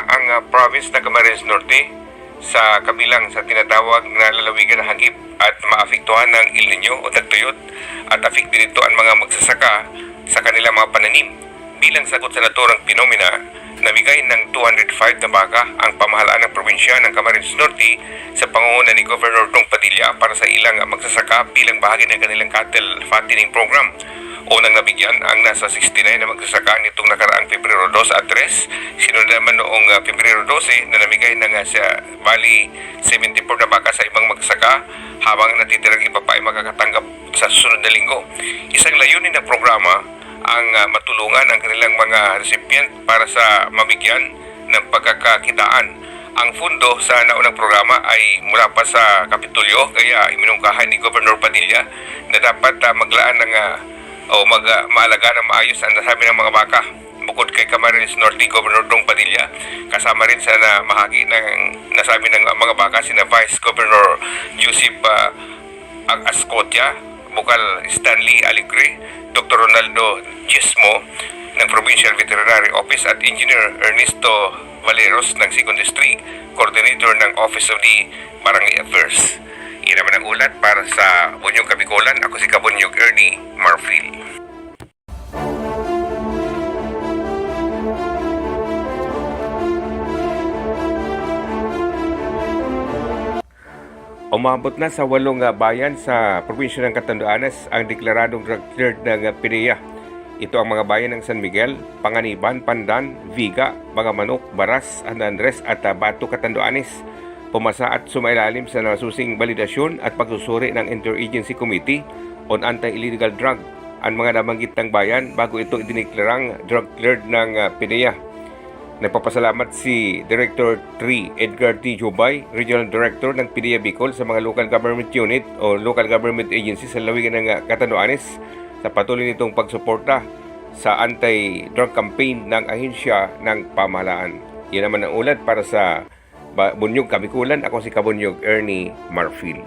ang province ng Camarines Norte sa kabilang sa tinatawag na lalawigan ng hagip at maapektuhan ng El Nino o tagtuyot at apekto nito ang mga magsasaka sa kanilang mga pananim. Bilang sagot sa naturang pinomena, namigay ng 205 na baka ang pamahalaan ng probinsya ng Camarines Norte sa pangunguna ni Governor Dong Padilla para sa ilang magsasaka bilang bahagi ng kanilang cattle fattening program. Unang nabigyan ang nasa 69 na magsasaka nitong nakaraang Pebrero 2 at 3. Sinunod naman noong Pebrero 12 na namigay na nga sa bali 74 na baka sa ibang magsasaka habang natitirang iba pa ay makakatanggap sa susunod na linggo. Isang layunin ng programa ang matulungan ang kanilang mga recipient para sa mabigyan ng pagkakakitaan. Ang fundo sa naunang programa ay mula pa sa Kapitulyo, kaya iminungkahan ni Governor Padilla na dapat maglaan ng maalaga ng maayos ang nasabi ng mga baka. Bukod kay Camarines Norte, Governor Dong Padilla, kasama rin sa mahagi ng nasabi ng mga baka sina Vice Governor Joseph Ascotia, Bukal Stanley Aligre, Dr. Ronaldo Gismo ng Provincial Veterinary Office at Engineer Ernesto Valeros ng 2nd District, Coordinator ng Office of the Barangay Affairs. Yan naman ang ulat para sa Bunyog Kabikulan. Ako si Kabunyog Ernie Marfil. Umabot na sa 8 bayan sa probinsya ng Catanduanes ang deklaradong drug-cleared ng PDEA. Ito ang mga bayan ng San Miguel, Panganiban, Pandan, Viga, Mangamanok, Baras, San Andres at Bato, Catanduanes. Pumasa at sumailalim sa nasusing balidasyon at pagsusuri ng Interagency Committee on Anti-Illegal Drug ang mga nabanggit ng bayan bago ito idineklarang drug-cleared ng PDEA. Nagpapasalamat si Director 3 Edgar T. Jubay, Regional Director ng PDEA Bicol sa mga local government unit o local government agencies sa lawigan ng Catanduanes sa patuloy nitong pagsuporta sa anti-drug campaign ng ahensya ng pamahalaan. Yan naman ang ulat para sa Bunyog Kabikulan. Ako si Kabunyog Ernie Marfil.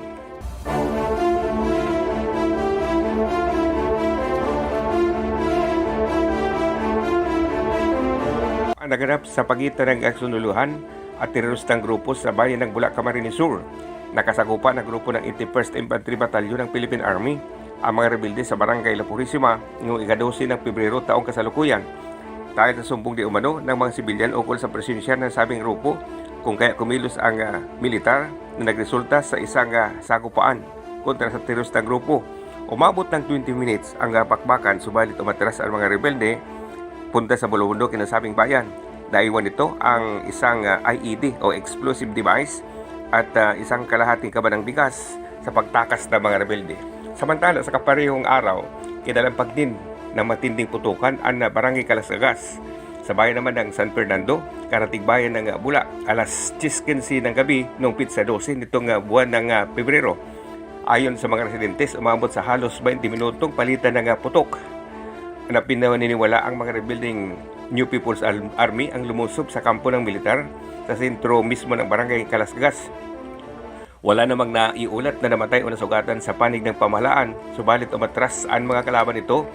Ang naganap sa pagitan ng kasunuluhan at teroristang grupo sa bayan ng Bulacan, Camarines Sur. Nakasakupan ng grupo ng 81st Infantry Battalion ng Philippine Army ang mga rebelde sa Barangay La Purisima noong ika-12 ng Pebrero taong kasalukuyan. Dahil sa sumbong di umano ng mga sibilyan ukol sa presensya ng sabing grupo, kung kaya kumilos ang militar na nagresulta sa isang sagupaan kontra sa teroristang grupo. Umabot ng 20 minutes ang bakbakan, subalit umatras ang mga rebelde punta sa bulubundok ng sabing bayan. Naiwan nito ang isang IED o explosive device at isang kalahating kaban ng bigas sa pagtakas ng mga rebelde. Samantala sa kaparehong araw, kinalampag din ng matinding putukan ang Barangay Calascagas sa bayan naman ng San Fernando, karatig bayan ng Bula, alas 10:15 ng gabi noong Pitsa 12 nitong buwan ng Pebrero. Ayon sa mga residentes, umabot sa halos 20 minutong palitan ng putok. Na pinaniniwala ang mga rebelding New People's Army ang lumusob sa kampo ng militar sa sentro mismo ng Barangay Calascagas. Wala namang naiulat na namatay o nasugatan sa panig ng pamahalaan, subalit umatras ang mga kalaban nito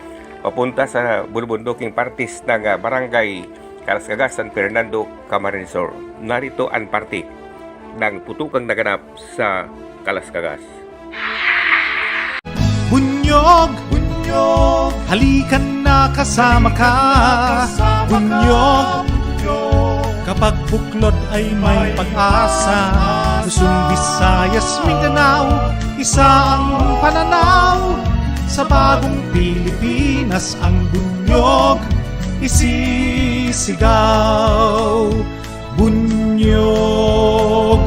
papunta sa bulubunduking partis ng Barangay Calascagas, San Fernando, Camarines Sur. Narito ang parte ng putukang naganap sa Calascagas. Bunyog! Bunyog! Halikan na kasama ka! Bunyog! Kapag buklod ay may pag-asa, Luzon, Visayas, Mindanao, isa ang pananaw. Sa bagong Pilipinas ang bunyog isisigaw. Bunyog!